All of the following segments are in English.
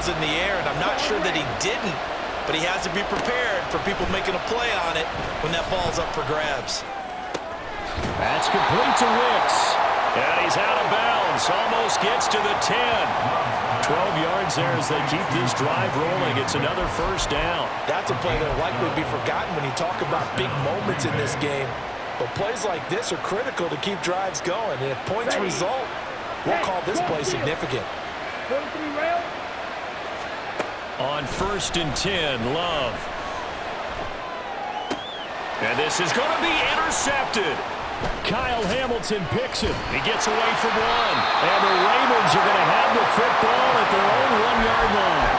ball's in the air, and I'm not sure that he didn't, but he has to be prepared for people making a play on it when that ball's up for grabs. That's complete to Wicks. And he's out of bounds. Almost gets to the 10. 12 yards there as they keep this drive rolling. It's another first down. That's a play that will likely be forgotten when you talk about big moments in this game. But plays like this are critical to keep drives going. And if points result, we'll call this play significant. On 1st and 10, Love. And this is going to be intercepted. Kyle Hamilton picks it. He gets away from one. And the Ravens are going to have the football at their own 1-yard line.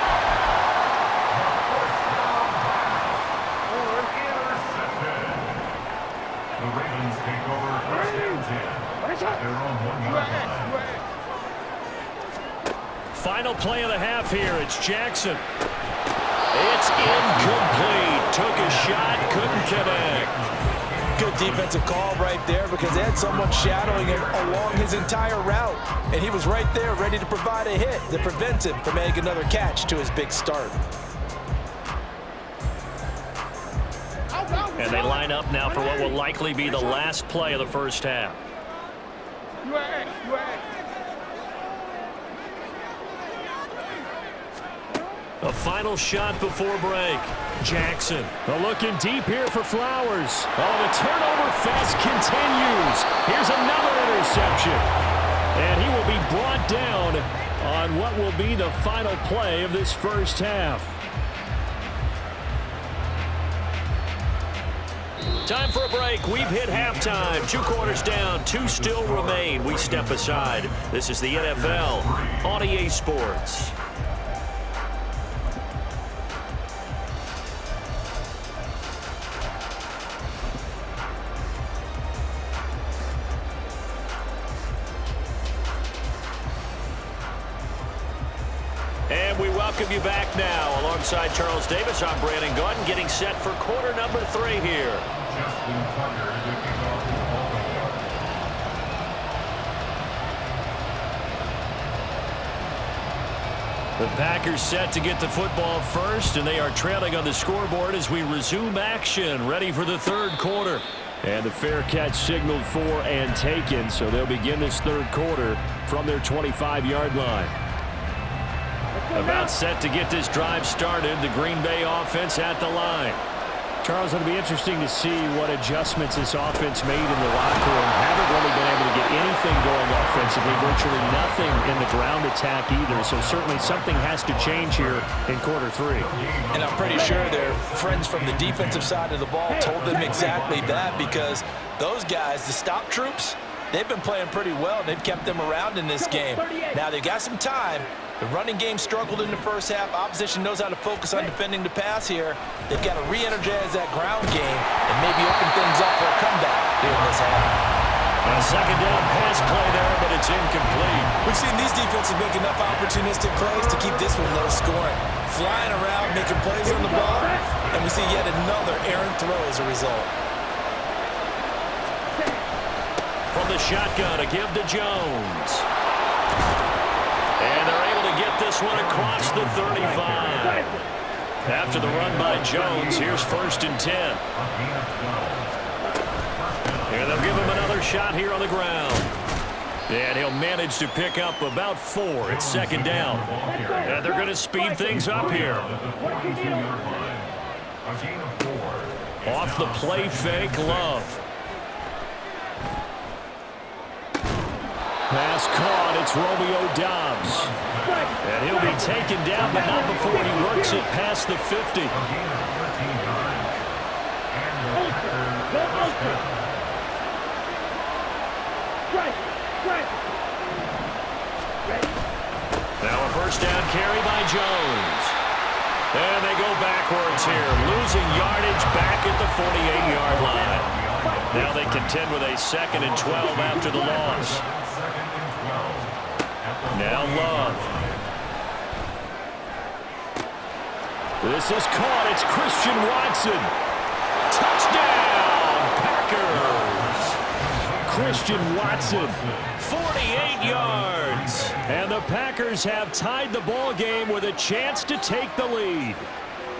The Ravens take over 1st and 10 at their own 1-yard line. Final play of the half here. It's Jackson. It's incomplete. Took a shot, couldn't connect. Good defensive call right there because they had someone shadowing him along his entire route. And he was right there ready to provide a hit that prevents him from making another catch to his big start. And they line up now for what will likely be the last play of the first half. A final shot before break. Jackson. Looking deep here for Flowers. Oh, the turnover fest continues. Here's another interception. And he will be brought down on what will be the final play of this first half. Time for a break. We've hit halftime. 2 quarters down. 2 still remain. We step aside. This is the NFL on EA Sports. And we welcome you back now. Alongside Charles Davis, I'm Brandon Gordon, getting set for quarter number 3 here. Justin Tucker to kick off the ball. The Packers set to get the football first, and they are trailing on the scoreboard as we resume action, ready for the 3rd quarter. And the fair catch signaled for and taken, so they'll begin this 3rd quarter from their 25-yard line. About set to get this drive started, the Green Bay offense at the line. Charles, it'll be interesting to see what adjustments this offense made in the locker room. Haven't really been able to get anything going offensively, virtually nothing in the ground attack either. So certainly something has to change here in quarter 3. And I'm pretty sure their friends from the defensive side of the ball told them exactly that, because those guys, the stop troops, they've been playing pretty well. They've kept them around in this game. Now they've got some time. The running game struggled in the first half. Opposition knows how to focus on defending the pass here. They've got to re-energize that ground game and maybe open things up for a comeback here in this half. A 2nd down pass play there, but it's incomplete. We've seen these defenses make enough opportunistic plays to keep this one low scoring. Flying around, making plays on the ball, and we see yet another errant throw as a result. From the shotgun, a give to Jones. And they're able to get this one across the 35. After the run by Jones, here's 1st and 10. And they'll give him another shot here on the ground. And he'll manage to pick up about 4. It's 2nd down. And they're going to speed things up here. Off the play fake, Love. Pass caught. It's Romeo Doubs. And he'll be taken down, but not before he works it past the 50. Now a 1st down carry by Jones. And they go backwards here, losing yardage back at the 48-yard line. Now they contend with a 2nd and 12 after the loss. Now Love. This is caught. It's Christian Watson. Touchdown, Packers. Christian Watson, 48 yards. And the Packers have tied the ball game with a chance to take the lead.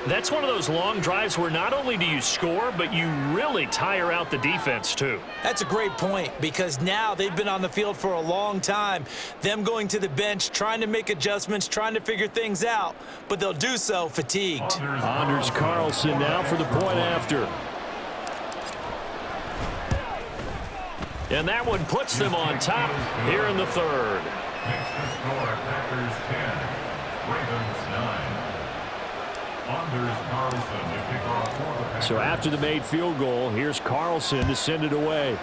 That's one of those long drives where not only do you score, but you really tire out the defense too. That's a great point, because now they've been on the field for a long time. Them going to the bench, trying to make adjustments, trying to figure things out, but they'll do so fatigued. Anders Carlson now for the point after. And that one puts them on top here in the third. Makes the score Packers 10, Ravens 9. Anders Carlson to kick off for the Packers. So after the made field goal, here's Carlson to send it away.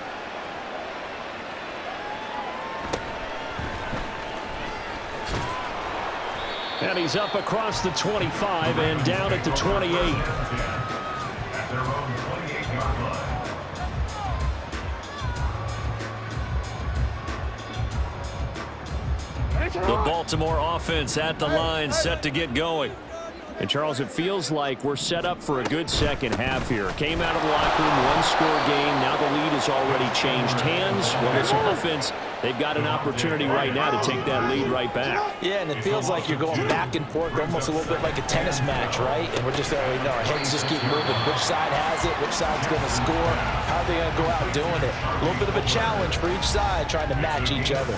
And he's up across the 25 and down at the 28. At their own 28-yard line. The Baltimore offense at the line, set to get going. And, Charles, it feels like we're set up for a good second half here. Came out of the locker room, one-score game. Now the lead has already changed hands. Well, this offense, they've got an opportunity right now to take that lead right back. Yeah, and it feels like you're going back and forth, almost a little bit like a tennis match, right? And we're just there, we know our heads just keep moving. Which side has it? Which side's going to score? How are they going to go out doing it? A little bit of a challenge for each side, trying to match each other.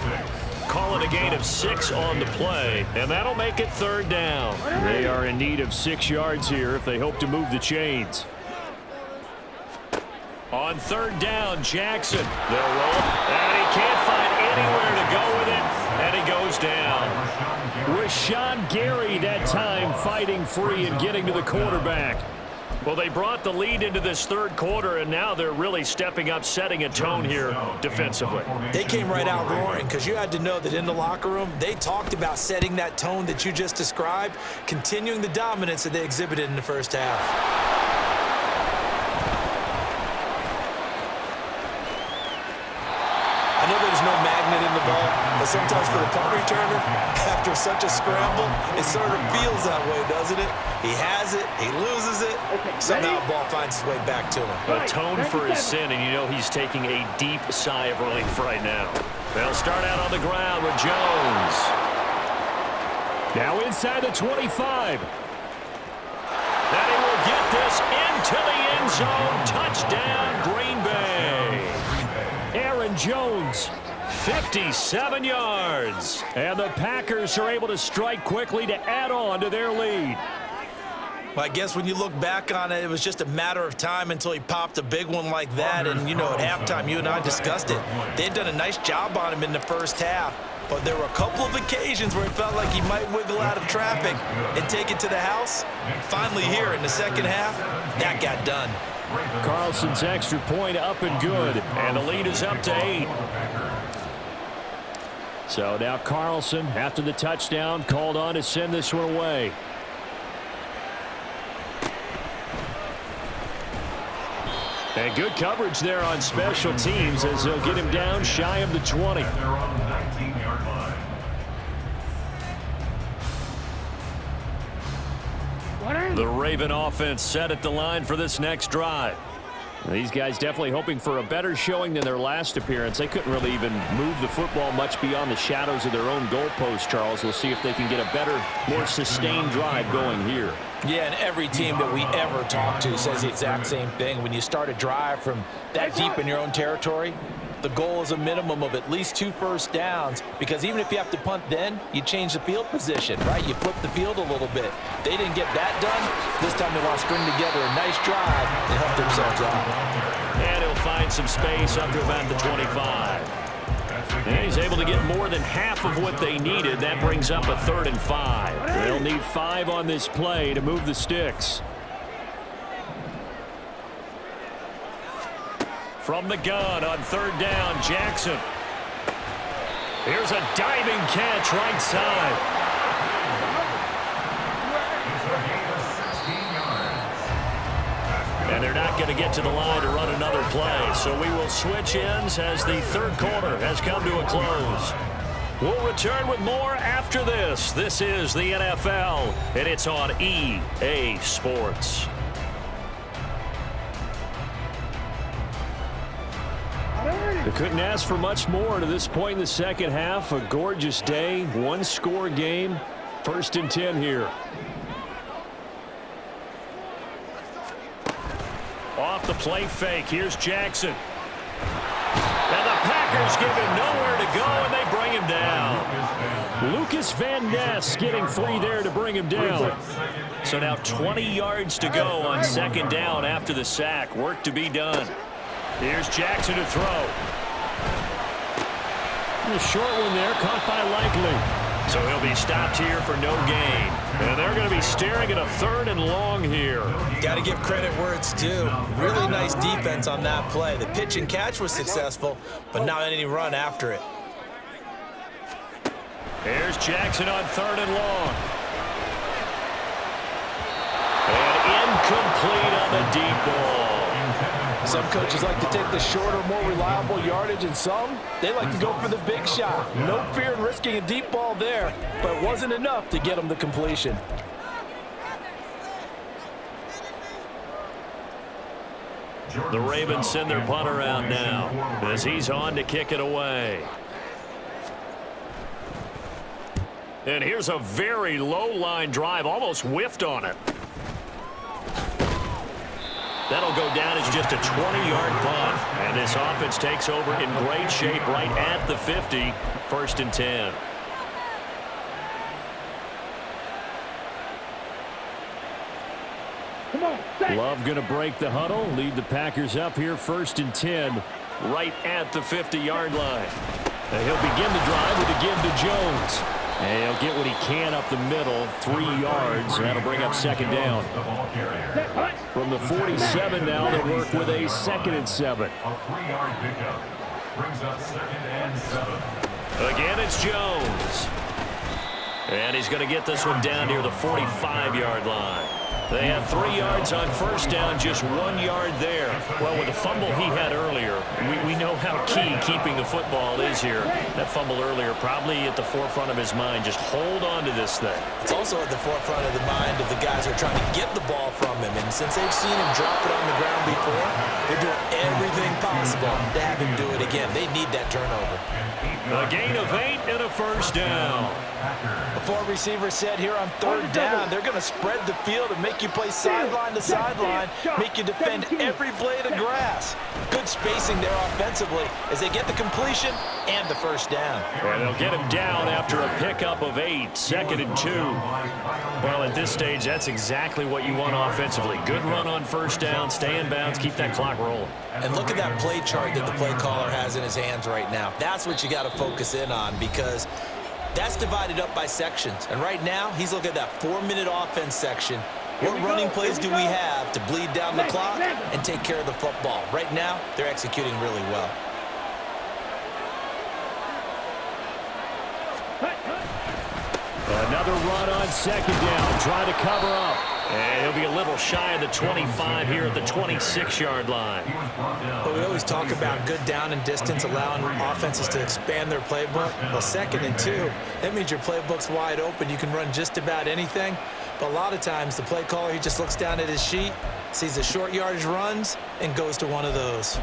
Calling a gain of 6 on the play, and that'll make it third down. They are in need of 6 yards here if they hope to move the chains. On third down, Jackson. They'll roll, and he can't find anywhere to go with it, and he goes down. Rashawn Gary that time fighting free and getting to the quarterback. Well, they brought the lead into this third quarter, and now they're really stepping up, setting a tone here defensively. They came right out roaring, because you had to know that in the locker room, they talked about setting that tone that you just described, continuing the dominance that they exhibited in the first half. I know there's no magnet in the ball, but sometimes for the punt returner, after such a scramble, it sort of feels that way, doesn't it? He has it, he loses it, somehow the ball finds its way back to him. A tone for his sin, and you know he's taking a deep sigh of relief right now. They'll start out on the ground with Jones. Now inside the 25. And he will get this into the end zone. Touchdown, Green Bay. Aaron Jones, 57 yards. And the Packers are able to strike quickly to add on to their lead. Well, I guess when you look back on it, it was just a matter of time until he popped a big one like that. And, you know, at halftime, you and I discussed it. They'd done a nice job on him in the first half. But there were a couple of occasions where it felt like he might wiggle out of traffic and take it to the house. Finally here in the second half, that got done. Carlson's extra point up and good. And the lead is up to 8. So now Carlson, after the touchdown, called on to send this one away. And good coverage there on special teams as they'll get him down shy of the 20. They're on the 19-yard line. The Raven offense set at the line for this next drive. These guys definitely hoping for a better showing than their last appearance. They couldn't really even move the football much beyond the shadows of their own goalpost, Charles. We'll see if they can get a better, more sustained drive going here. Yeah, and every team that we ever talk to says the exact same thing. When you start a drive from that deep in your own territory, the goal is a minimum of at least 2 first downs, because even if you have to punt then, you change the field position, right? You flip the field a little bit. They didn't get that done. This time they want to string together a nice drive and help themselves out. And he'll find some space up to about the 25. And he's able to get more than half of what they needed. That brings up a 3rd and 5. They'll need 5 on this play to move the sticks. From the gun on 3rd down, Jackson. Here's a diving catch right side. And they're not going to get to the line to run another play. So we will switch ends as the third quarter has come to a close. We'll return with more after this. This is the NFL, and it's on EA Sports. They couldn't ask for much more to this point in the second half. A gorgeous day, one-score game. 1st and 10 here. Off the play fake. Here's Jackson. And the Packers give him nowhere to go, and they bring him down. Lucas Van Ness getting 3 there to bring him down. So now 20 yards to go on 2nd down after the sack. Work to be done. Here's Jackson to throw. A short one there, caught by Likely. So he'll be stopped here for no gain. And they're going to be staring at a 3rd and long here. Got to give credit where it's due. Really nice defense on that play. The pitch and catch was successful, but not any run after it. Here's Jackson on 3rd and long. And incomplete on the deep ball. Some coaches like to take the shorter, more reliable yardage, and some, they like to go for the big shot. No fear in risking a deep ball there, but it wasn't enough to get them the completion. The Ravens send their punter out now as he's on to kick it away. And here's a very low line drive, almost whiffed on it. That'll go down as just a 20-yard punt. And this offense takes over in great shape right at the 50. 1st and 10. Love going to break the huddle, lead the Packers up here 1st and 10 right at the 50-yard line. And he'll begin the drive with a give to Jones. And he'll get what he can up the middle, 3 yards. That'll bring up 2nd down. From the 47 now, they'll work with a 2nd and 7. A 3-yard pickup brings up 2nd and 7. Again, it's Jones. And he's going to get this one down near the 45-yard line. They had 3 yards on 1st down, just 1 yard there. Well, with the fumble he had earlier, we know how key keeping the football is here. That fumble earlier probably at the forefront of his mind. Just hold on to this thing. It's also at the forefront of the mind of the guys who are trying to get the ball from him. And since they've seen him drop it on the ground before, they're doing everything possible to have him do it again. They need that turnover. A gain of 8 and a 1st down. Before receivers set here on 3rd down, they're going to spread the field and make you play sideline to sideline, make you defend every blade of grass. Good spacing there offensively as they get the completion and the 1st down. And they'll get him down after a pickup of 8, 2nd and 2. Well, at this stage, that's exactly what you want offensively. Good run on 1st down, stay in bounds, keep that clock rolling. And look at that play chart that the play caller has in his hands right now. That's what you got to focus in on because that's divided up by sections. And right now, he's looking at that 4-minute offense section. What running plays do we have to bleed down the clock and take care of the football? Right now, they're executing really well. Another run on 2nd down, trying to cover up. And he'll be a little shy of the 25 here at the 26-yard line. But we always talk about good down and distance, allowing offenses to expand their playbook. Well, 2nd and 2, that means your playbook's wide open. You can run just about anything. But a lot of times, the play caller, he just looks down at his sheet, sees the short yardage runs, and goes to one of those.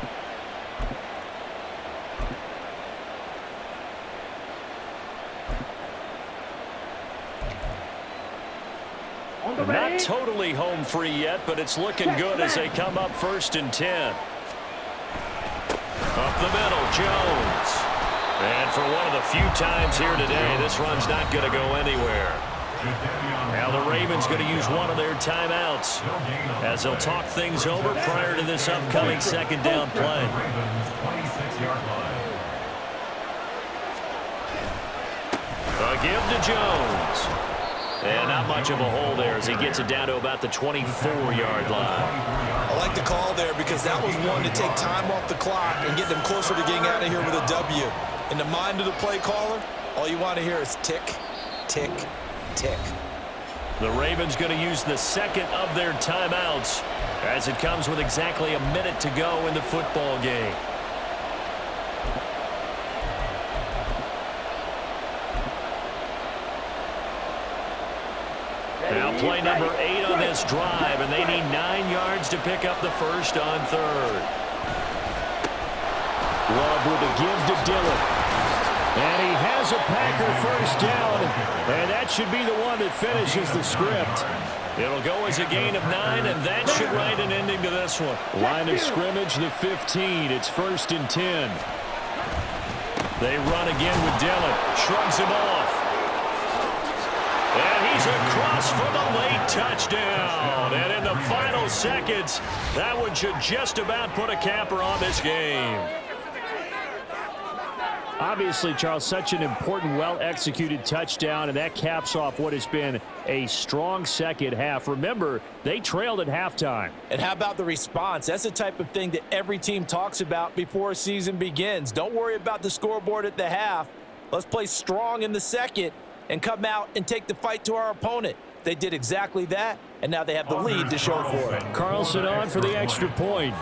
Not totally home free yet, but it's looking good as they come up 1st and 10. Up the middle, Jones. And for one of the few times here today, this run's not going to go anywhere. Now the Ravens going to use one of their timeouts as they'll talk things over prior to this upcoming 2nd down play. A give to Jones. And not much of a hole there as he gets it down to about the 24-yard line. I like the call there because that was one to take time off the clock and get them closer to getting out of here with a W. In the mind of the play caller, all you want to hear is tick, tick, tick. The Ravens going to use the 2nd of their timeouts as it comes with exactly a minute to go in the football game. Now play number 8 on this drive, and they need 9 yards to pick up the 1st on 3rd. Love with a give to Dillon. And he has a Packer first down. And that should be the one that finishes the script. It'll go as a gain of 9, and that should write an ending to this one. Line of scrimmage, the 15. It's 1st and 10. They run again with Dillon. Shrugs him off. And he's across for the late touchdown. And in the final seconds, that one should just about put a capper on this game. Obviously, Charles, such an important, well-executed touchdown, and that caps off what has been a strong second half. Remember, they trailed at halftime. And how about the response? That's the type of thing that every team talks about before a season begins. Don't worry about the scoreboard at the half. Let's play strong in the second and come out and take the fight to our opponent. They did exactly that, and now they have the lead to show for it. Carlson on for the extra point.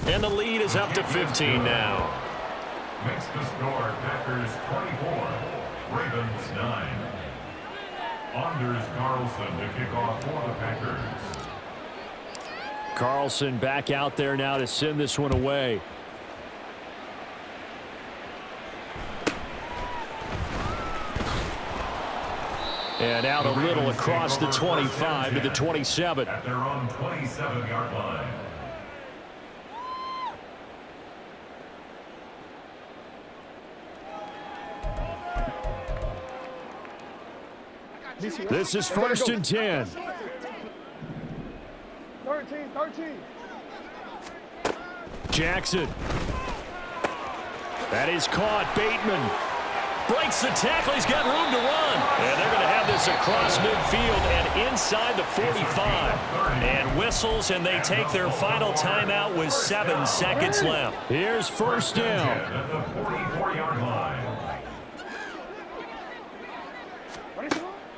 And the lead is up to 15 now. Makes the score Packers 24, Ravens 9. Anders Carlson to kick off for the Packers. Carlson back out there now to send this one away. And out a little across the 25 to the 27. At their own 27-yard line. This is 1st and 10. 13. Jackson. That is caught. Bateman breaks the tackle. He's got room to run. And they're going to have this across midfield and inside the 45. And whistles, and they take their final timeout with 7 seconds left. Here's 1st down. At the 44-yard line.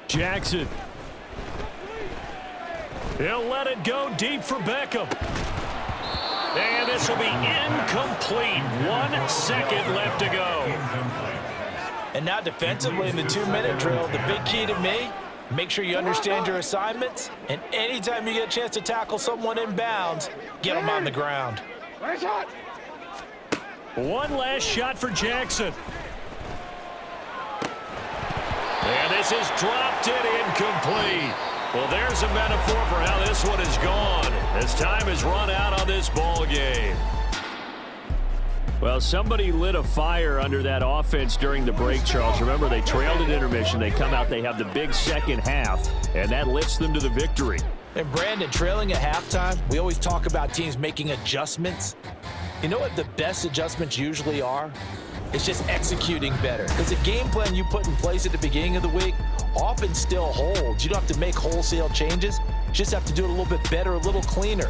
Jackson. He'll let it go deep for Beckham. And this will be incomplete. 1 second left to go. And now defensively in the 2-minute drill, the big key to me, make sure you understand your assignments, and anytime you get a chance to tackle someone in bounds, get them on the ground. One last shot for Jackson. And this is dropped it incomplete. Well, there's a metaphor for how this one is gone as time has run out on this ball game. Well, somebody lit a fire under that offense during the break, Charles. Remember, they trailed at intermission. They come out, they have the big second half, and that lifts them to the victory. And Brandon, trailing at halftime, we always talk about teams making adjustments. You know what the best adjustments usually are? It's just executing better. Because the game plan you put in place at the beginning of the week often still holds. You don't have to make wholesale changes. You just have to do it a little bit better, a little cleaner.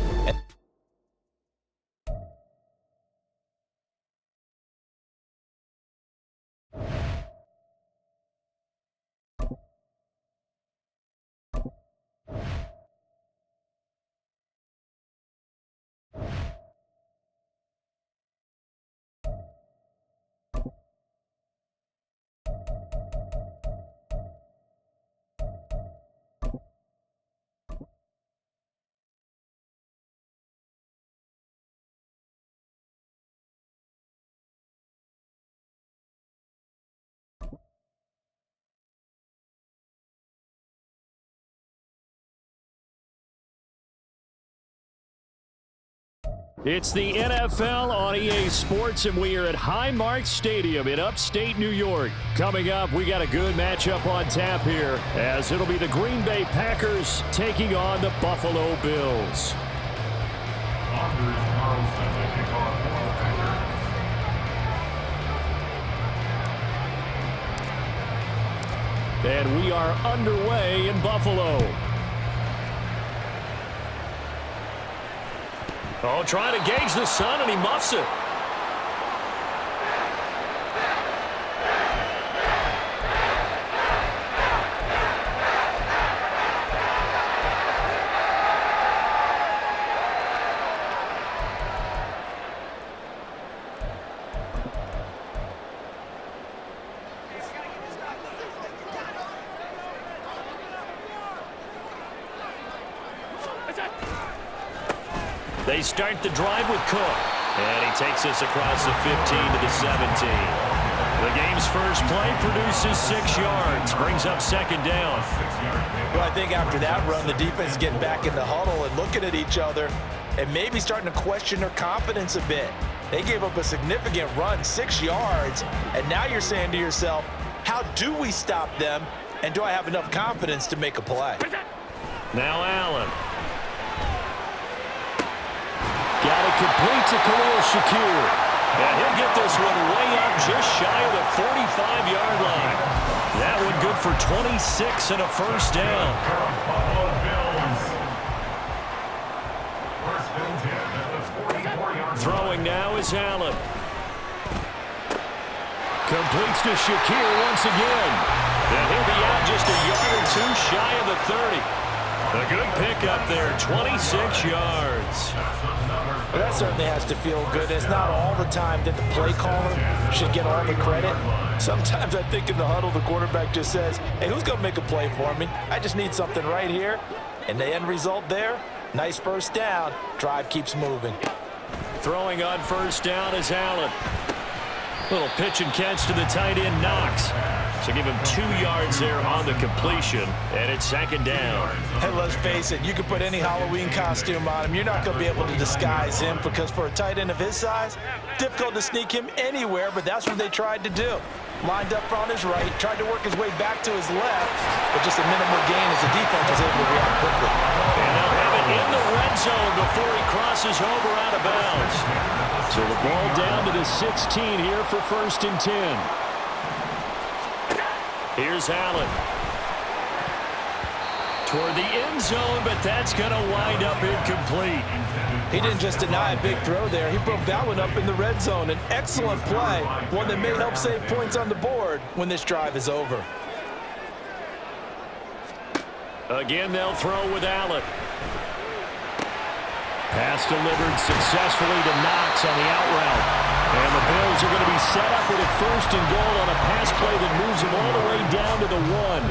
It's the NFL on EA Sports, and we are at Highmark Stadium in upstate New York. Coming up, we got a good matchup on tap here, as it'll be the Green Bay Packers taking on the Buffalo Bills. Anders Carlson to kick off for the Packers. And we are underway in Buffalo. Oh, trying to gauge the sun, and he muffs it. They start the drive with Cook. And he takes us across the 15 to the 17. The game's first play produces 6 yards. Brings up second down. Well, I think after that run, the defense is getting back in the huddle and looking at each other and maybe starting to question their confidence a bit. They gave up a significant run, 6 yards, and now you're saying to yourself, how do we stop them, and do I have enough confidence to make a play? Now Allen. Got it complete to Khalil Shakir. And he'll get this one way up just shy of the 45-yard line. That one good for 26 and a first down. Throwing now is Allen. Completes to Shakir once again. And he'll be out just a yard or two shy of the 30. A good pickup there, 26 yards. Well, that certainly has to feel good. It's not all the time that the play caller should get all the credit. Sometimes I think in the huddle, the quarterback just says, hey, who's going to make a play for me? I just need something right here. And the end result there, nice first down. Drive keeps moving. Throwing on first down is Allen. Little pitch and catch to the tight end, Knox. So give him 2 yards there on the completion, and it's second down. Hey, let's face it, you can put any Halloween costume on him. You're not going to be able to disguise him because for a tight end of his size, difficult to sneak him anywhere, but that's what they tried to do. Lined up on his right, tried to work his way back to his left, but just a minimal gain as the defense was able to react quickly. And they'll have it in the red zone before he crosses over out of bounds. So the ball down to the 16 here for first and 10. Here's Allen. Toward the end zone, but that's going to wind up incomplete. He didn't just deny a big throw there. He broke that one up in the red zone. An excellent play, one that may help save points on the board when this drive is over. Again, they'll throw with Allen. Pass delivered successfully to Knox on the out route. And the Bills are going to be set up with a first and goal on a pass play that moves them all the way down to the 1.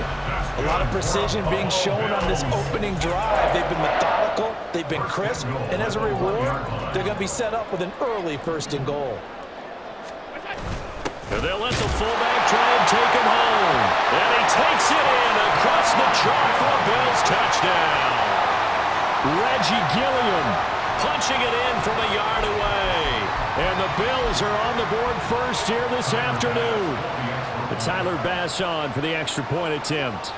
A lot of precision being shown on this opening drive. They've been methodical, they've been crisp, and as a reward, they're going to be set up with an early first and goal. And they'll let the fullback try and take him home. And he takes it in across the chalk for a Bills touchdown. Reggie Gilliam punching it in from a yard away. And the Bills are on the board first here this afternoon. But Tyler Bass on for the extra point attempt.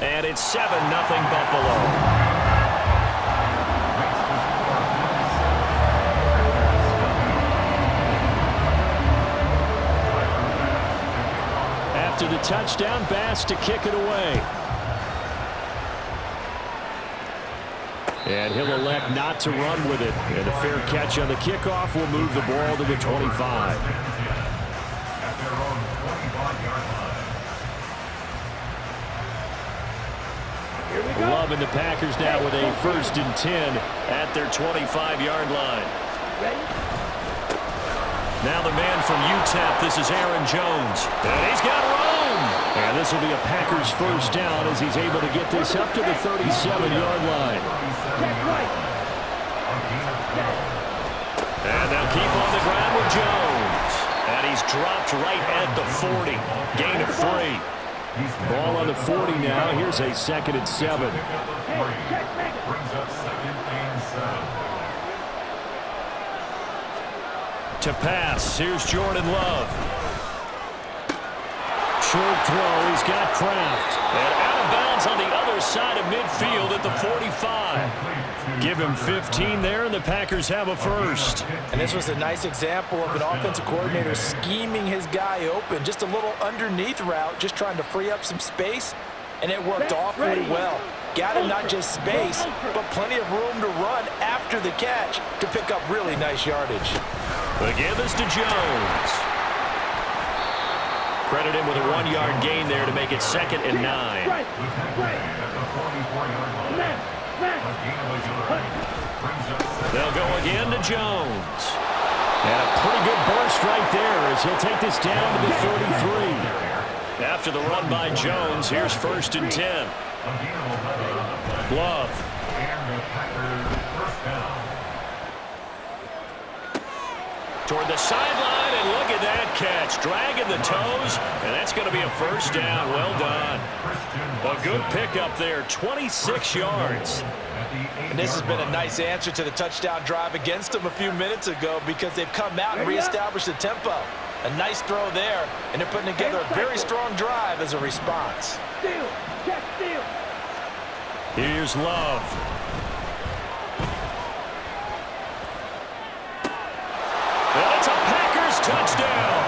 And it's 7-0 Buffalo. After the touchdown, Bass to kick it away. And he'll elect not to run with it. And a fair catch on the kickoff will move the ball to the 25. Loving the Packers now with a first and 10 at their 25-yard line. Now the man from UTEP, this is Aaron Jones. And he's got room. And this will be a Packers first down as he's able to get this up to the 37-yard line. And they'll keep on the ground with Jones. And he's dropped right at the 40. Gain of 3. Ball on the 40 now. Here's a second and 7. Brings up second and 7. To pass, here's Jordan Love. Short throw, he's got Kraft. And out of bounds on the other side of midfield at the 45. Give him 15 there, and the Packers have a first. And this was a nice example of an offensive coordinator scheming his guy open. Just a little underneath route, just trying to free up some space, and it worked awfully well. Got him not just space, but plenty of room to run after the catch to pick up really nice yardage. Again, this to Jones. Credit him with a 1-yard gain there to make it second and 9. They'll go again to Jones. And a pretty good burst right there as he'll take this down to the 33. After the run by Jones, here's first and 10. Love. Packers first down. Toward the sideline, and look at that catch. Dragging the toes, and that's going to be a first down. Well done. A good pickup there, 26 yards. And this has been a nice answer to the touchdown drive against them a few minutes ago because they've come out and reestablished the tempo. A nice throw there, and they're putting together a very strong drive as a response. Here's Love. And it's a Packers touchdown.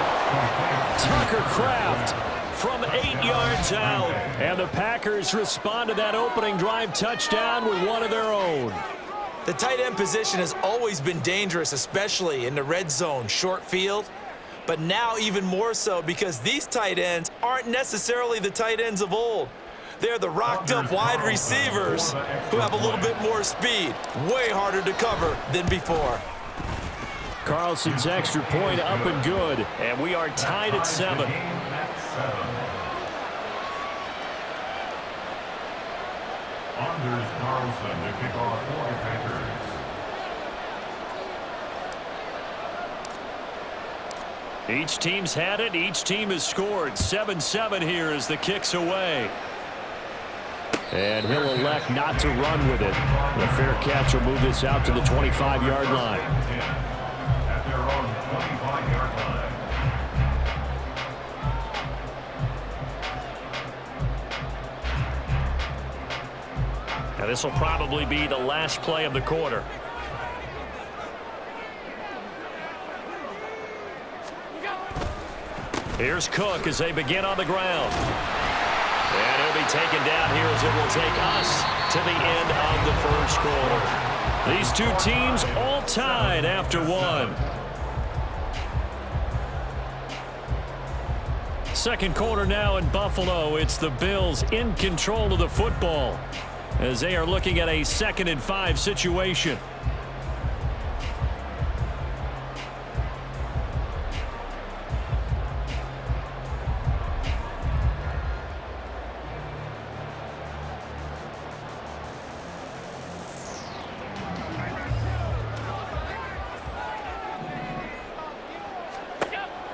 Tucker Kraft from 8 yards out. And the Packers respond to that opening drive touchdown with one of their own. The tight end position has always been dangerous, especially in the red zone, short field. But now even more so because these tight ends aren't necessarily the tight ends of old. They're the rocked-up wide receivers who have a little bit more speed. Way harder to cover than before. Carlson's extra point up and good. And we are tied at 7. Anders Carlson to kick off for the Packers. Each team's had it. Each team has scored. 7-7 here as the kick's away. And he'll elect not to run with it. The fair catch will move this out to the 25-yard line. At their own 25-yard line. Now this will probably be the last play of the quarter. Here's Cook as they begin on the ground. And he'll be taken down here as it will take us to the end of the first quarter. These two teams all tied after one. Second quarter now in Buffalo. It's the Bills in control of the football as they are looking at a 2nd and 5 situation.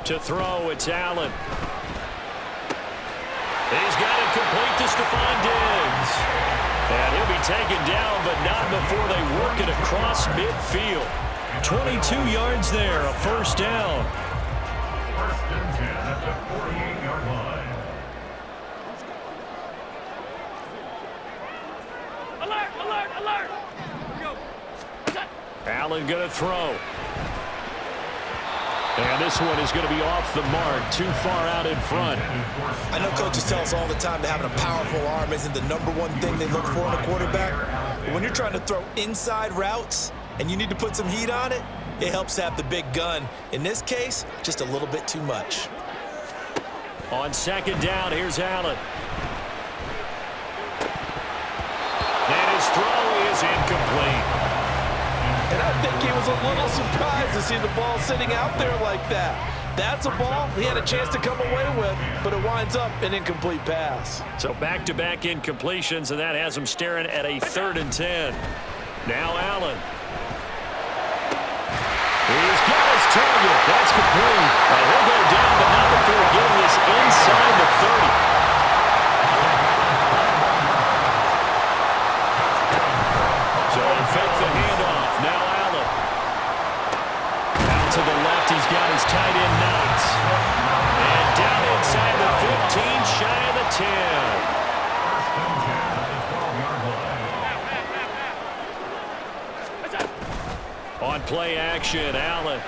To throw, it's Allen. He's got it complete to Stephon Diggs. And he'll be taken down, but not before they work it across midfield. 22 yards there, a first down. First and 10 at the 48-yard line. Alert, alert, alert. Allen going to throw. And this one is going to be off the mark, too far out in front. I know coaches tell us all the time that having a powerful arm isn't the #1 thing they look for in a quarterback. But when you're trying to throw inside routes and you need to put some heat on it, it helps to have the big gun. In this case, just a little bit too much. On second down, here's Allen. And his throw is incomplete. And I think he was a little surprised to see the ball sitting out there like that. That's a ball he had a chance to come away with, but it winds up an incomplete pass. So back-to-back incompletions, and that has him staring at a 3rd and 10. Now Allen. He's got his target. That's complete. He'll go down, but not before getting this inside the 30. So they fake the handoff. Now Allen. Out to the left, he's got his tight end Knox. And down inside the 15, shy of the 10. On play action, Allen.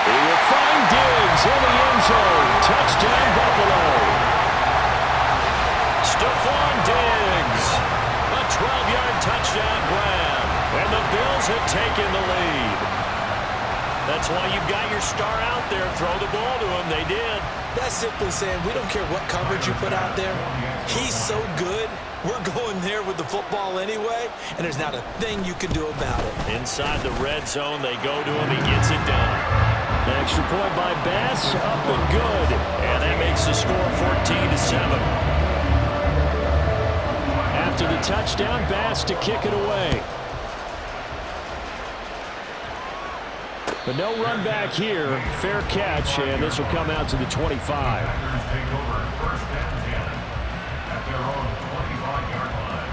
He will find Diggs in the end zone. Touchdown, Buffalo. Stephon Diggs. A 12-yard touchdown grab. And the Bills have taken the lead. That's why you've got your star out there. Throw the ball to him. They did. That's simply saying we don't care what coverage you put out there. He's so good. We're going there with the football anyway, and there's not a thing you can do about it. Inside the red zone, they go to him. He gets it done. An extra point by Bass, up and good. And that makes the score 14-7. After the touchdown. Bass to kick it away. But no run back here. Fair catch, and this will come out to the 25. Packers take over first and 10 at their own 25-yard line.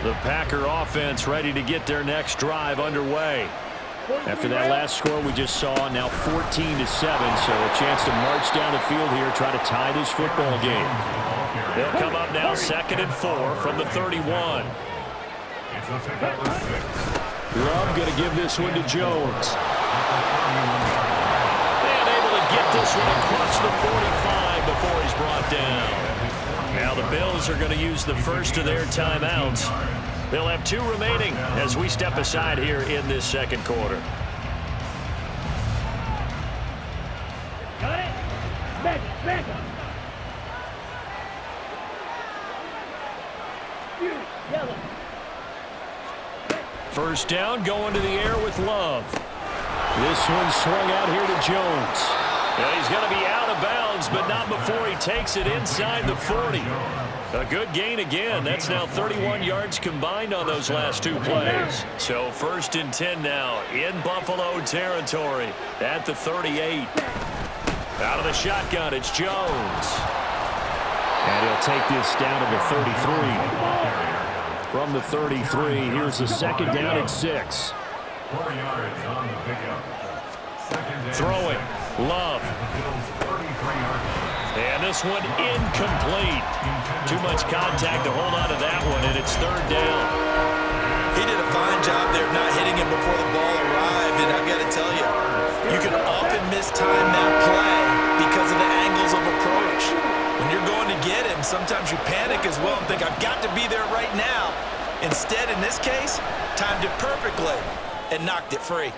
The Packer offense ready to get their next drive underway. After that last score we just saw, now 14-7, so a chance to march down the field here, try to tie this football game. They'll come up now 2nd and 4 from the 31. It's a pick number 6. Love going to give this one to Jones. And able to get this one across the 45 before he's brought down. Now the Bills are going to use the first of their timeouts. They'll have 2 remaining as we step aside here in this second quarter. Got it. Back. Yellow. First down, going to the air with Love. This one swung out here to Jones. And he's going to be out of bounds, but not before he takes it inside the 40. A good gain again. That's now 31 yards combined on those last 2 plays. So 1st and 10 now in Buffalo territory at the 38. Out of the shotgun, it's Jones. And he'll take this down to the 33. From the 33, here's the 2nd down and 6. 4 yards on the pickup. Throwing. Love. And this one incomplete. Too much contact to hold on to that one, and it's 3rd down. He did a fine job there of not hitting him before the ball arrived, and I've got to tell you, you can often mistime that play because of the angles of approach. When you're going to get him, sometimes you panic as well and think, I've got to be there right now. Instead, in this case, timed it perfectly and knocked it free.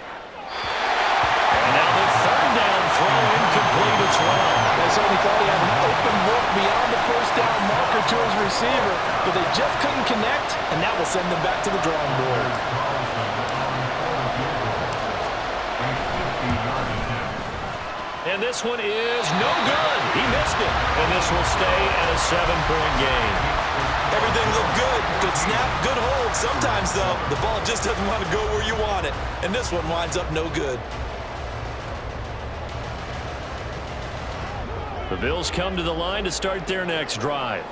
And now the 3rd down throw incomplete as well. They certainly thought he had an open look beyond the 1st down marker to his receiver, but they just couldn't connect, and that will send them back to the drawing board. And this one is no good. He missed it. And this will stay at a 7-point game. Everything looked good. Good snap, good hold. Sometimes, though, the ball just doesn't want to go where you want it, and this one winds up no good. The Bills come to the line to start their next drive.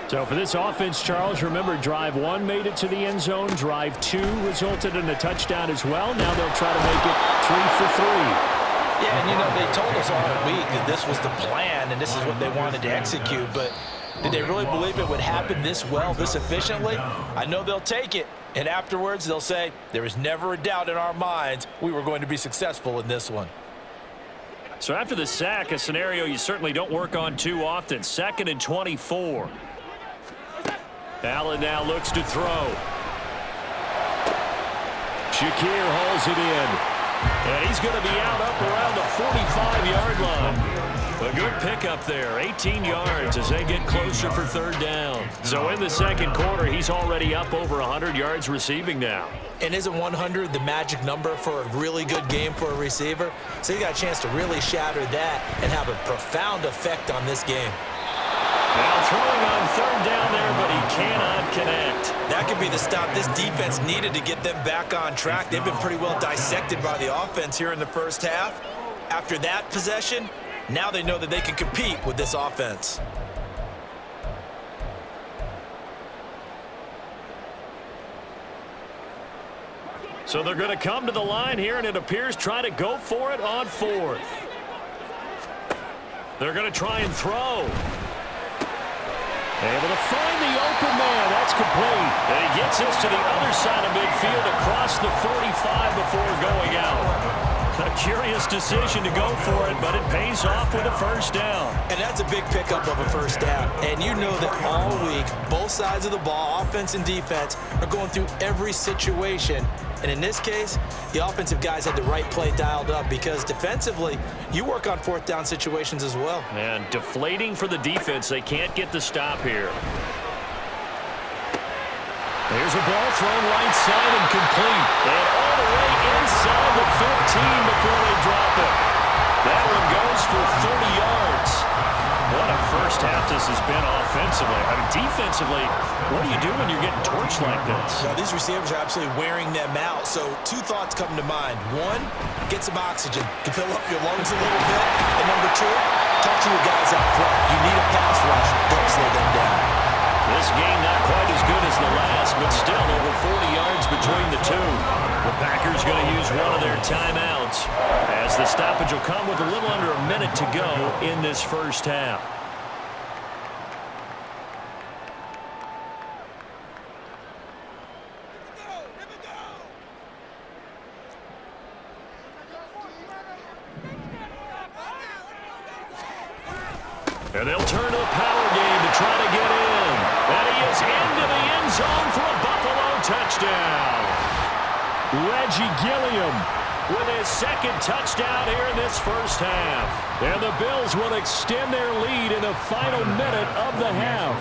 So for this offense, Charles, remember drive 1 made it to the end zone. Drive 2 resulted in a touchdown as well. Now they'll try to make it 3 for 3. Yeah, and you know, they told us all week that this was the plan and this is what they wanted to execute, but did they really believe it would happen this well, this efficiently? I know they'll take it, and afterwards they'll say, there was never a doubt in our minds we were going to be successful in this one. So after the sack, a scenario you certainly don't work on too often. 2nd and 24. Allen now looks to throw. Shakir hauls it in. And he's going to be out up around the 45-yard line. A good pickup there, 18 yards as they get closer for 3rd down. So in the second quarter, he's already up over 100 yards receiving now. And isn't 100 the magic number for a really good game for a receiver? So you got a chance to really shatter that and have a profound effect on this game. Now throwing on 3rd down there, but he cannot connect. That could be the stop this defense needed to get them back on track. They've been pretty well dissected by the offense here in the first half. After that possession, now they know that they can compete with this offense. So they're going to come to the line here, and it appears try to go for it on 4th. They're going to try and throw. Able to find the open man. That's complete. And he gets this to the other side of midfield across the 45 before going out. A curious decision to go for it, but it pays off with a 1st down. And that's a big pickup of a 1st down. And you know that all week, both sides of the ball, offense and defense, are going through every situation. And in this case, the offensive guys had the right play dialed up because defensively, you work on 4th down situations as well. And deflating for the defense. They can't get the stop here. There's a ball thrown right side and complete. And all the way inside the 15 before they drop it. That one goes for first half this has been offensively. I mean, defensively, what do you do when you're getting torched like this? Well, these receivers are absolutely wearing them out. So 2 thoughts come to mind. 1, get some oxygen to fill up your lungs a little bit. And number 2, talk to your guys out front. You need a pass rush. Don't slow them down. This game not quite as good as the last, but still over 40 yards between the two. The Packers going to use one of their timeouts as the stoppage will come with a little under a minute to go in this first half. And they'll turn to the power game to try to get in. And he is into the end zone for a Buffalo touchdown. Reggie Gilliam with his second touchdown here in this first half. And the Bills will extend their lead in the final minute of the half.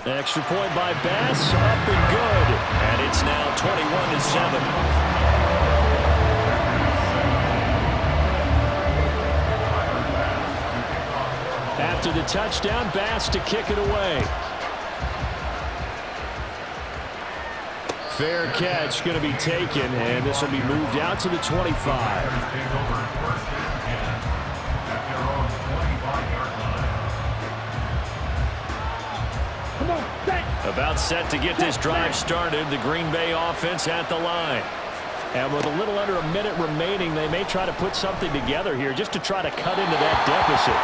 Extra point by Bass, up and good. And it's now 21-7. After the touchdown, Bass to kick it away. Fair catch going to be taken, and this will be moved out to the 25. About set to get this drive started. The Green Bay offense at the line. And with a little under a minute remaining, they may try to put something together here just to try to cut into that deficit.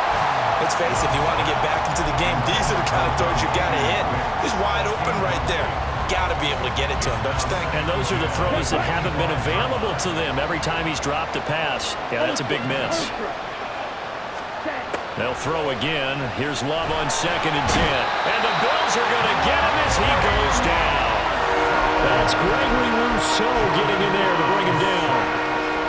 Let's face it, if you want to get back into the game, these are the kind of throws you got to hit. He's wide open right there. Got to be able to get it to him, don't you think? And those are the throws that haven't been available to them every time he's dropped a pass. Yeah, that's a big miss. They'll throw again. Here's Love on 2nd and 10. And the Bills are going to get him as he goes down. That's Gregory Rousseau getting in there to bring him down.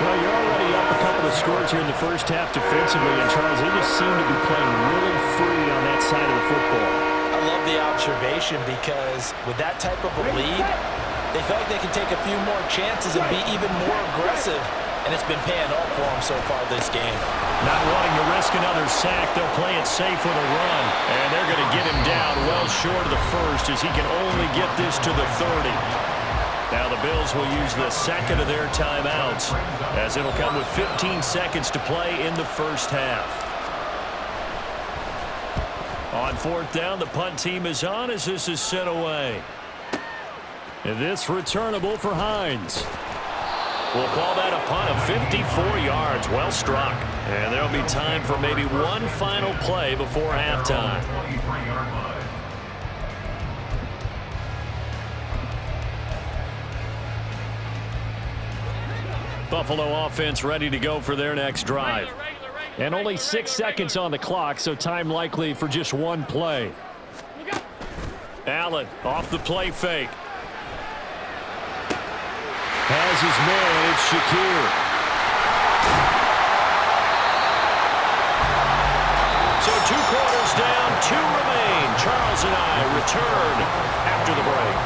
Well, you're already up a couple of scores here in the first half defensively, and Charles, they just seem to be playing really free on that side of the football. I love the observation because with that type of a lead, they feel like they can take a few more chances and be even more aggressive. And it's been paying off for them so far this game. Not wanting to risk another sack, they'll play it safe with a run. And they're going to get him down well short of the first as he can only get this to the 30. Now the Bills will use the second of their timeouts as it'll come with 15 seconds to play in the first half. On 4th down, the punt team is on as this is sent away. And this returnable for Hines. We'll call that a punt of 54 yards. Well struck. And there'll be time for maybe one final play before halftime. Buffalo offense ready to go for their next drive. And only 6 seconds on the clock, so time likely for just one play. Allen off the play fake. Has his man, it's Shakir. So 2 quarters down, 2 remain. Charles and I return after the break.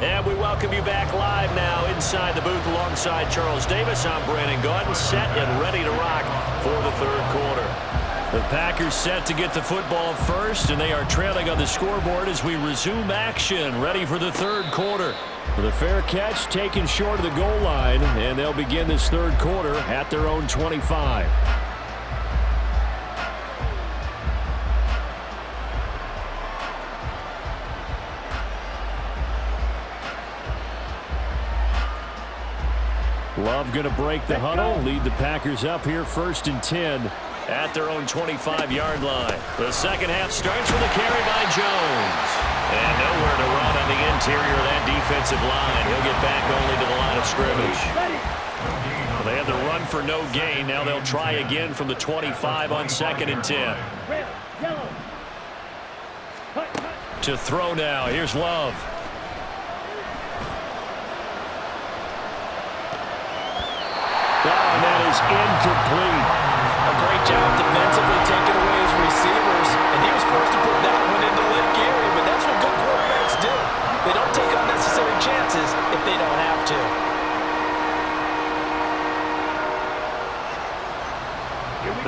And we welcome you back live now inside the booth alongside Charles Davis. I'm Brandon Gaudin, set and ready to rock for the 3rd quarter. The Packers set to get the football first, and they are trailing on the scoreboard as we resume action, ready for the 3rd quarter. The fair catch taken short of the goal line, and they'll begin this 3rd quarter at their own 25. Love going to break the huddle, lead the Packers up here 1st and 10 at their own 25-yard line. The second half starts with a carry by Jones. And nowhere to run on the interior of that defensive line. He'll get back only to the line of scrimmage. Well, they had the run for no gain. Now they'll try again from the 25 on 2nd and 10. To throw now. Here's Love. Oh, and that is incomplete. A great job defensively taking away his receivers, and he was forced to put that one into Lake Erie, but that's what good quarterbacks do. They don't take unnecessary chances if they don't have to.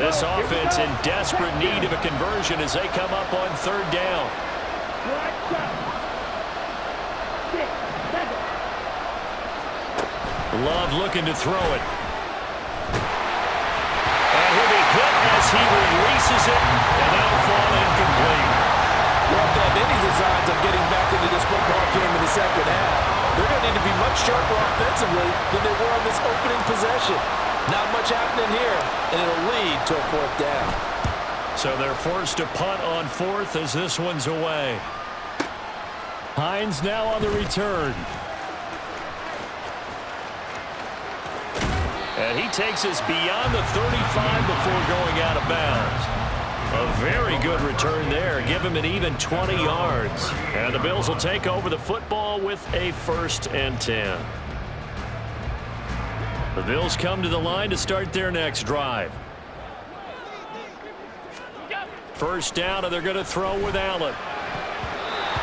This offense in desperate need of a conversion as they come up on third down. Love looking to throw it. And he'll be hit as he releases it, and that'll fall incomplete. Well, if they have any designs of getting back into this football game in the second half, they're going to need to be much sharper offensively than they were on this opening possession. Not much happening here, and it'll lead to a fourth down. So they're forced to punt on fourth as this one's away. Hines now on the return. And he takes us beyond the 35 before going out of bounds. A very good return there. Give him an even 20 yards. And the Bills will take over the football with a 1st and 10. The Bills come to the line to start their next drive. First down, and they're going to throw with Allen.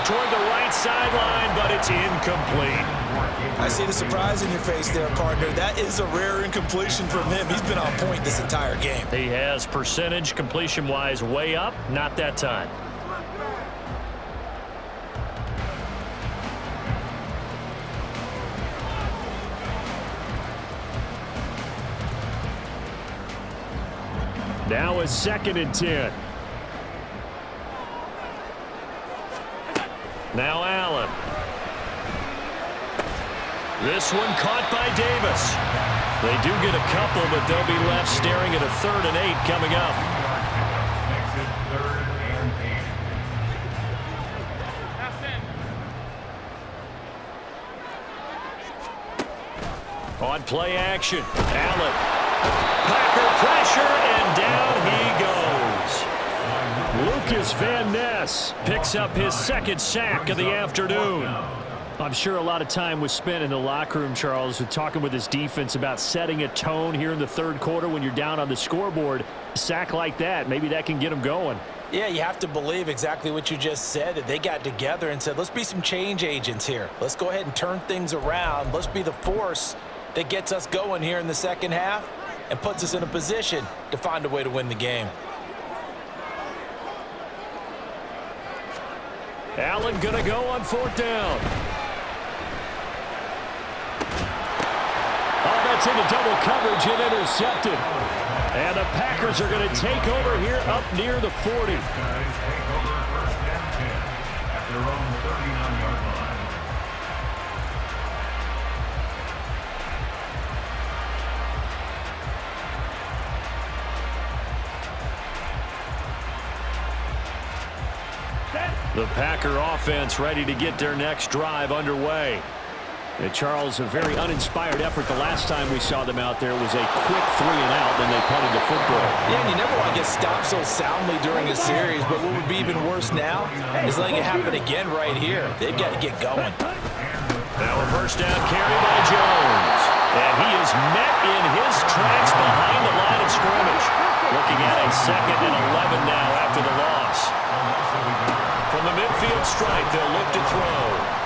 Toward the right sideline, but it's incomplete. I see the surprise in your face there, partner. That is a rare incompletion from him. He's been on point this entire game. He has percentage completion-wise way up, not that time. Now is 2nd and 10. Now Allen. This one caught by Davis. They do get a couple, but they'll be left staring at a 3rd and 8 coming up. Exit 3rd and 8. On play action, Allen. Packer pressure, and down he goes. Lucas Van Ness picks up his 2nd sack of the afternoon. I'm sure a lot of time was spent in the locker room, Charles, with talking with his defense about setting a tone here in the 3rd quarter when you're down on the scoreboard. A sack like that, maybe that can get them going. Yeah, you have to believe exactly what you just said, that they got together and said, let's be some change agents here. Let's go ahead and turn things around. Let's be the force that gets us going here in the second half and puts us in a position to find a way to win the game. Allen going to go on 4th down. Oh, that's into double coverage and intercepted. And the Packers are going to take over here up near the 40. Guys take over 1st and 10 at their own 39-yard line. The Packer offense ready to get their next drive underway. And Charles, a very uninspired effort the last time we saw them out there was a quick 3 and out, then they punted the football. Yeah, and you never want to get stopped so soundly during a series, but what would be even worse now is letting it happen again right here. They've got to get going. Now a 1st down carry by Jones. And he is met in his tracks behind the line of scrimmage. Looking at a 2nd and 11 now after the loss. From the midfield stripe, they'll look to throw.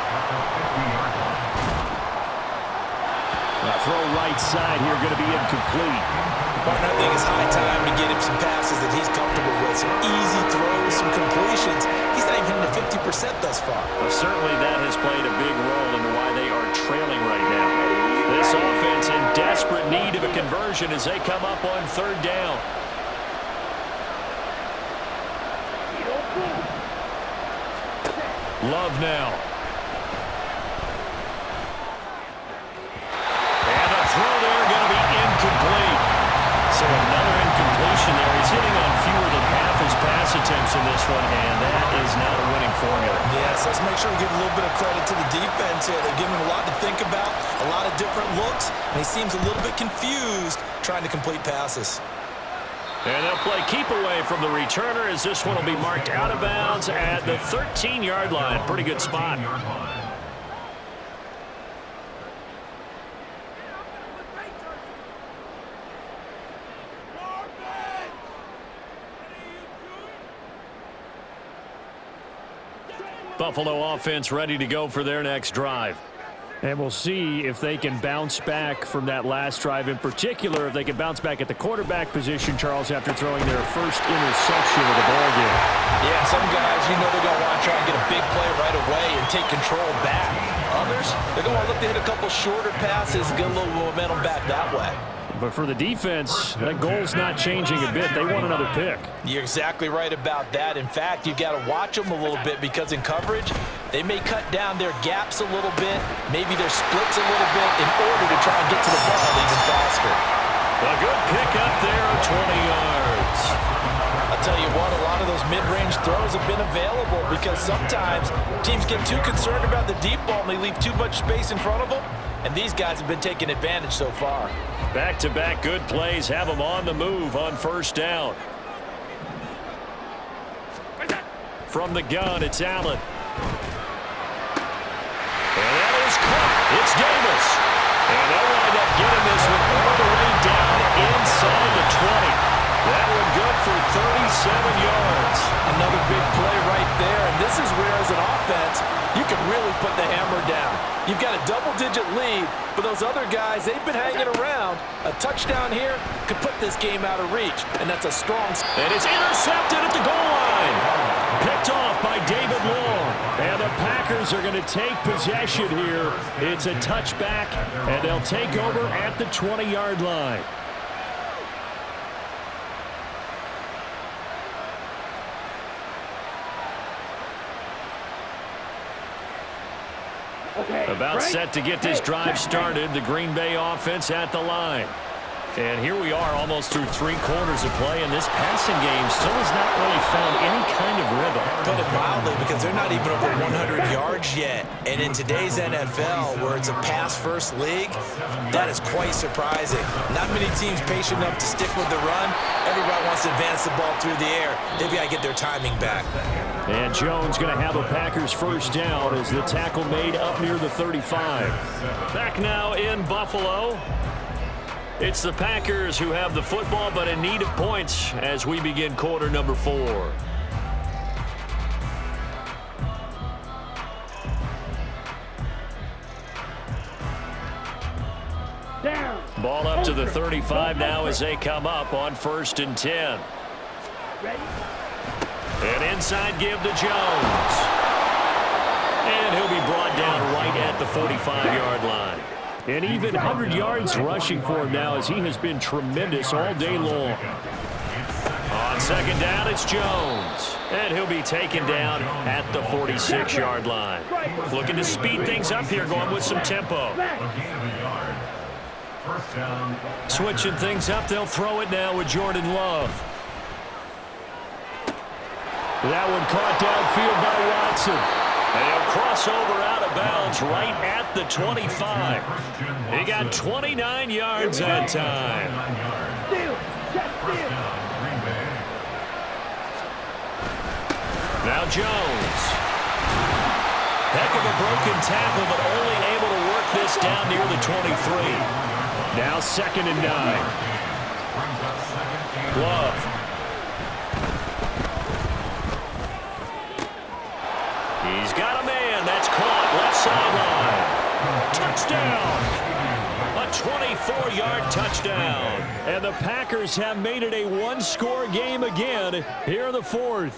Throw right side here, going to be incomplete. But I think it's high time to get him some passes that he's comfortable with. Some easy throws, some completions. He's not even hitting the 50% thus far. Well, certainly that has played a big role in why they are trailing right now. This offense in desperate need of a conversion as they come up on 3rd down. Love now. And a throw there going to be incomplete. So another incompletion there. He's hitting on fewer than half his pass attempts in this one, and that is not a winning formula. Yes, let's make sure we give a little bit of credit to the defense here. They're giving him a lot to think about, a lot of different looks, and he seems a little bit confused trying to complete passes. And they'll play keep away from the returner as this one will be marked out of bounds at the 13-yard line. Pretty good spot. Buffalo offense ready to go for their next drive. And we'll see if they can bounce back from that last drive, in particular, if they can bounce back at the quarterback position, Charles, after throwing their first interception of the ballgame. Yeah, some guys, they're going to want to try and get a big play right away and take control back. Others, they're going to look to hit a couple shorter passes, get a little momentum back that way. But for the defense, that goal's not changing a bit. They want another pick. You're exactly right about that. In fact, you've got to watch them a little bit because in coverage, they may cut down their gaps a little bit, maybe their splits a little bit in order to try and get to the ball even faster. A good pick up there, 20 yards. I'll tell you what, a lot of those mid-range throws have been available because sometimes teams get too concerned about the deep ball and they leave too much space in front of them, and these guys have been taking advantage so far. Back-to-back good plays have them on the move on first down. From the gun, it's Allen. And that is caught. It's Davis. And they'll wind up getting this one all the way down inside the 20. That one good for 37 yards. Another big play right there, and this is where, as an offense, you can really put the hammer down. You've got a double-digit lead, but those other guys, they've been hanging around. A touchdown here could put this game out of reach, and that's a strong... And it's intercepted at the goal line. Picked off by David Long. And the Packers are going to take possession here. It's a touchback, and they'll take over at the 20-yard line. About set to get this drive started. The Green Bay offense at the line. And here we are almost through 3 quarters of play, and this passing game still has not really found any kind of rhythm. Put it mildly, because they're not even over 100 yards yet. And in today's NFL, where it's a pass-first league, that is quite surprising. Not many teams patient enough to stick with the run. Everybody wants to advance the ball through the air. They've got to get their timing back. And Jones going to have a Packers first down as the tackle made up near the 35. Back now in Buffalo. It's the Packers who have the football, but in need of points as we begin quarter number 4. Down. Ball up to the 35 now as they come up on 1st and 10. Ready? An inside give to Jones. And he'll be brought down right at the 45-yard line. And even 100 yards rushing for him now as he has been tremendous all day long. On second down, it's Jones. And he'll be taken down at the 46-yard line. Looking to speed things up here, going with some tempo. Switching things up, they'll throw it now with Jordan Love. That one caught downfield by Watson. And he'll cross over out of bounds right at the 25. He got 29 yards that time. Now Jones. Heck of a broken tackle, but only able to work this down near the 23. Now 2nd and 9. Love. He's got a man. That's caught left sideline. Touchdown. A 24-yard touchdown. And the Packers have made it a one-score game again here in the 4th.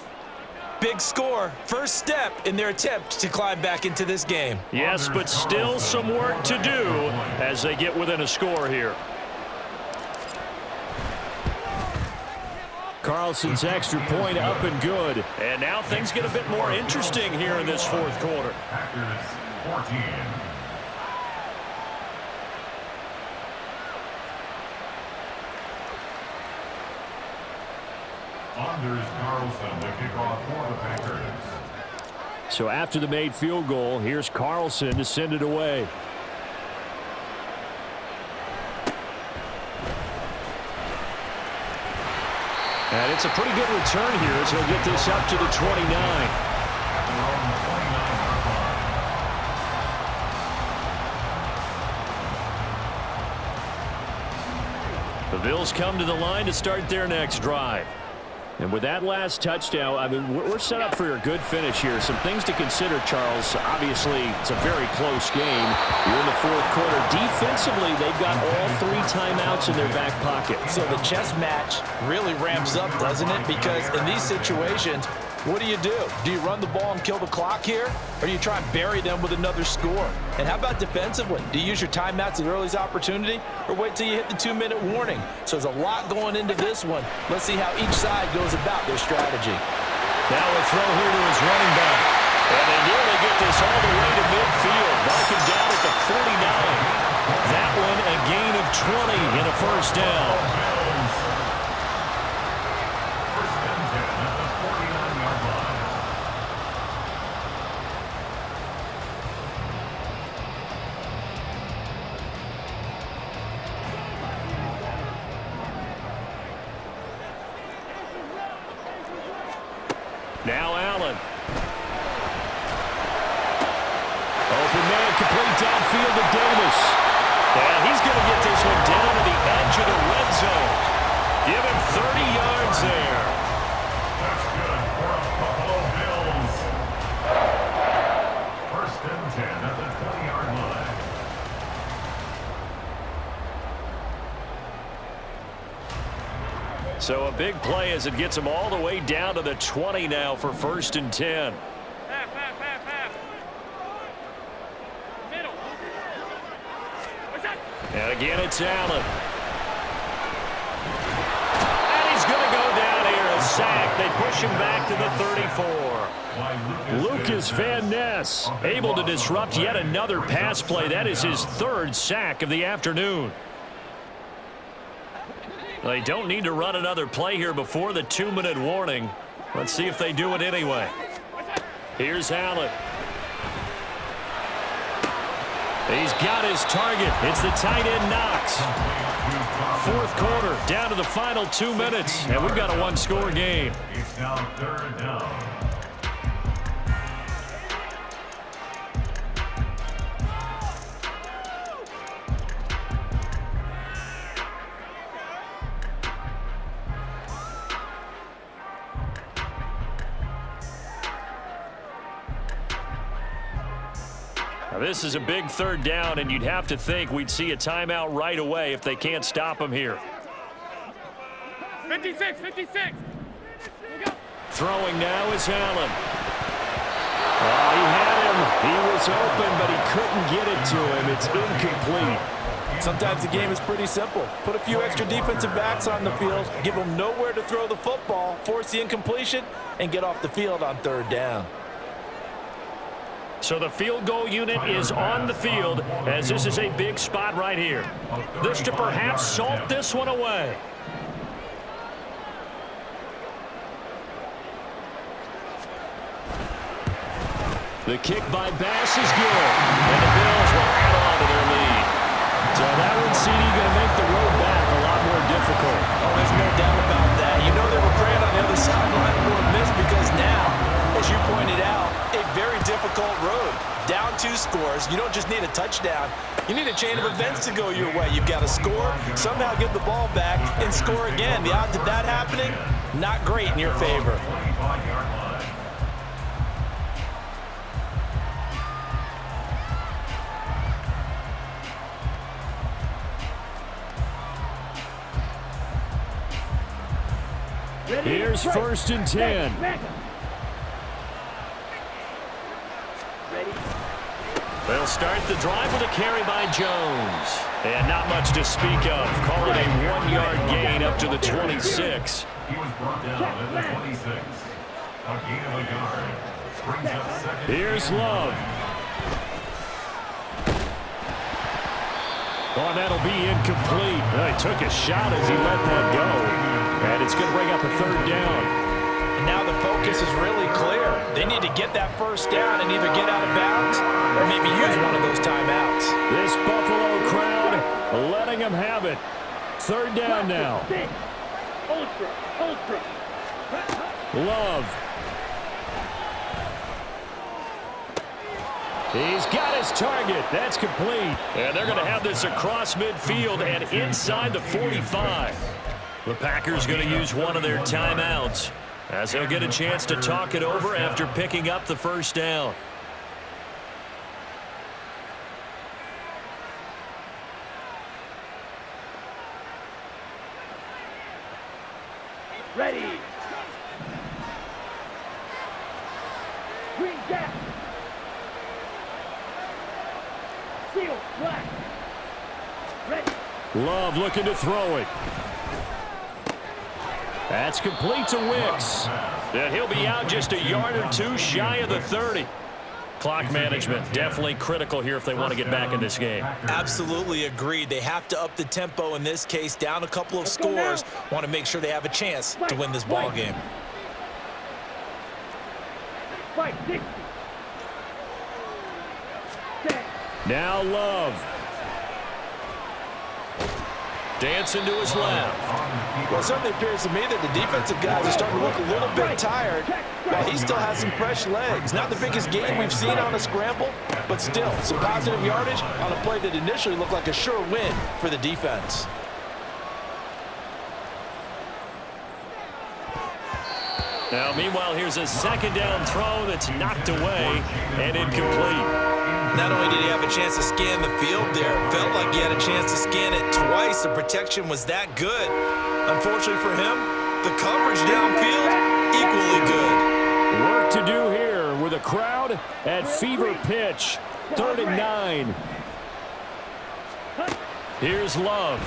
Big score. First step in their attempt to climb back into this game. Yes, but still some work to do as they get within a score here. Carlson's extra point up and good. And now things get a bit more interesting here in this 4th quarter. Packers 14. Anders Carlson to kick off for the Packers. So after the made field goal, here's Carlson to send it away. And it's a pretty good return here as he'll get this up to the 29. The Bills come to the line to start their next drive. And with that last touchdown, I mean, we're set up for a good finish here. Some things to consider, Charles. Obviously, it's a very close game. You're in the fourth quarter. Defensively, they've got all 3 timeouts in their back pocket. So the chess match really ramps up, doesn't it? Because in these situations, what do? Do you run the ball and kill the clock here? Or do you try and bury them with another score? And how about defensively? Do you use your timeouts at earliest opportunity? Or wait till you hit the 2-minute warning? So there's a lot going into this one. Let's see how each side goes about their strategy. Now a throw here to his running back. And they nearly get this all the way to midfield. Mark him down at the 49. That one a gain of 20 and a first down. Now Allen. Open man, complete downfield to Davis. And he's going to get this one down to the edge of the red zone. Give him 30 yards there. That's good for the Buffalo Bills. First and 10 at the 20-yard line. So a big play as it gets him all the way down to the 20 now for first and 10. Middle. And again, it's Allen. And he's going to go down here, a sack. They push him back to the 34. Lucas Van Ness able to disrupt yet another pass play. That is his 3rd sack of the afternoon. They don't need to run another play here before the 2-minute warning. Let's see if they do it anyway. Here's Allen. He's got his target. It's the tight end Knox. Fourth quarter, down to the final 2 minutes, and we've got a 1-score game. It's now 3rd down. Now, this is a big 3rd down, and you'd have to think we'd see a timeout right away if they can't stop him here. 56. Throwing now is Allen. Oh, he had him. He was open, but he couldn't get it to him. It's incomplete. Sometimes the game is pretty simple. Put a few extra defensive backs on the field, give them nowhere to throw the football, force the incompletion, and get off the field on 3rd down. So the field goal unit is on the field as this is a big spot right here. This to perhaps salt this one away. The kick by Bass is good. And the Bills will add on to their lead. So that one, CD, going to make the road back a lot more difficult. Oh, there's no doubt about that. You know they were praying on the other sideline for a miss because now, as you pointed out, a very difficult road. Down 2 scores. You don't just need a touchdown. You need a chain of events to go your way. You've got to score, somehow get the ball back, and score again. The odds of that happening, not great in your favor. Here's first and 10. They'll start the drive with a carry by Jones. And not much to speak of. Call it a 1-yard gain up to the 26. He was brought down at the 26. A gain of a yard. Brings up 2nd. Here's Love. Oh, that'll be incomplete. Well, he took a shot as he let that go. And it's going to bring up a 3rd down. And now the focus is really clear. They need to get that first down and either get out of bounds or maybe use one of those timeouts. This Buffalo crowd letting them have it. 3rd down now. Love. He's got his target. That's complete. And they're going to have this across midfield and inside the 45. The Packers going to use one of their timeouts as they'll get a chance to talk it over after picking up the first down. Ready. Green jack. Steel black. Ready. Love looking to throw it. That's complete to Wicks. And he'll be out just a yard or two shy of the 30. Clock management definitely critical here if they want to get back in this game. Absolutely agreed. They have to up the tempo in this case, down a couple of scores. Want to make sure they have a chance to win this ball game. Fight 60. Now Love. Dancing to his left. Well, it certainly appears to me that the defensive guys are starting to look a little bit tired, while he still has some fresh legs. Not the biggest gain we've seen on a scramble, but still some positive yardage on a play that initially looked like a sure win for the defense. Now, meanwhile, here's a second down throw that's knocked away and incomplete. Not only did he have a chance to scan the field there, it felt like he had a chance to scan it twice. The protection was that good. Unfortunately for him, the coverage downfield, equally good. Work to do here with a crowd at fever pitch. 3rd and 9. Here's Love.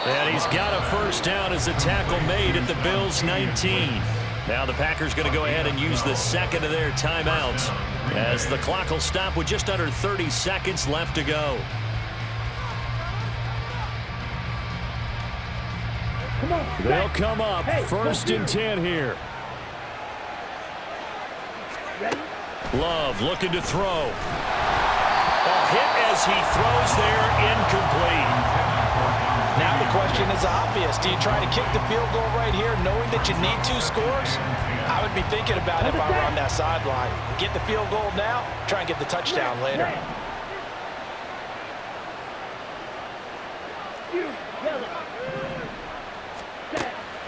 And he's got a first down as the tackle made at the Bills' 19. Now the Packers going to go ahead and use the second of their timeouts as the clock will stop with just under 30 seconds left to go. They'll come up 1st and 10 here. Love looking to throw. A hit as he throws there, incomplete. Now the question is obvious. Do you try to kick the field goal right here knowing that you need 2 scores? I would be thinking about it if I were on that sideline. Get the field goal now, try and get the touchdown later.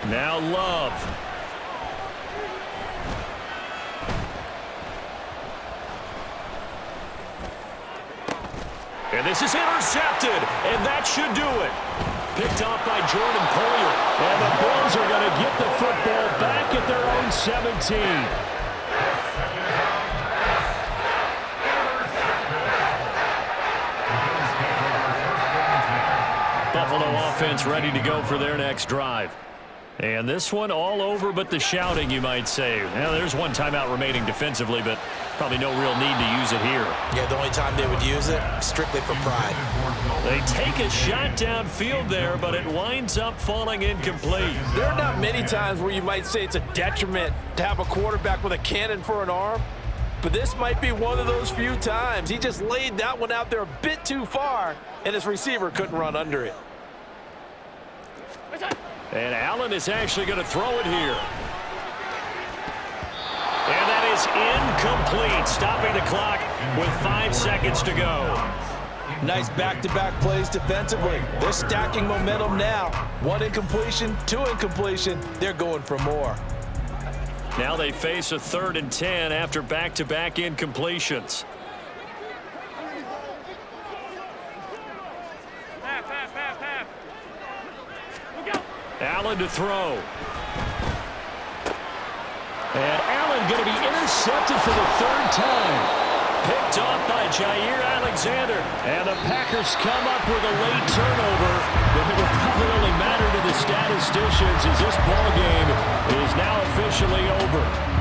Now Love. And this is intercepted, and that should do it. Picked off by Jordan Poyer. And the Bills are going to get the football back at their own 17. Buffalo offense ready to go for their next drive. And this one all over but the shouting, you might say. Well, there's one timeout remaining defensively, but probably no real need to use it here. Yeah, the only time they would use it, strictly for pride. They take a shot downfield there, but it winds up falling incomplete. There are not many times where you might say it's a detriment to have a quarterback with a cannon for an arm, but this might be one of those few times. He just laid that one out there a bit too far, and his receiver couldn't run under it. And Allen is actually going to throw it here. And that is incomplete, stopping the clock with 5 seconds to go. Nice back-to-back plays defensively. They're stacking momentum now. 1 incompletion, 2 incompletion. They're going for more. Now they face a 3rd and 10 after back-to-back incompletions. Allen to throw. And Allen going to be intercepted for the 3rd time. Picked off by Jair Alexander. And the Packers come up with a late turnover. But it will probably only matter to the statisticians as this ball game is now officially over.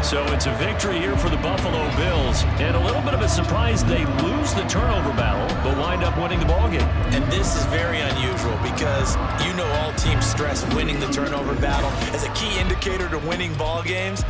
So it's a victory here for the Buffalo Bills. And a little bit of a surprise, they lose the turnover battle, but wind up winning the ball game. And this is very unusual because you know all teams stress winning the turnover battle as a key indicator to winning ball games.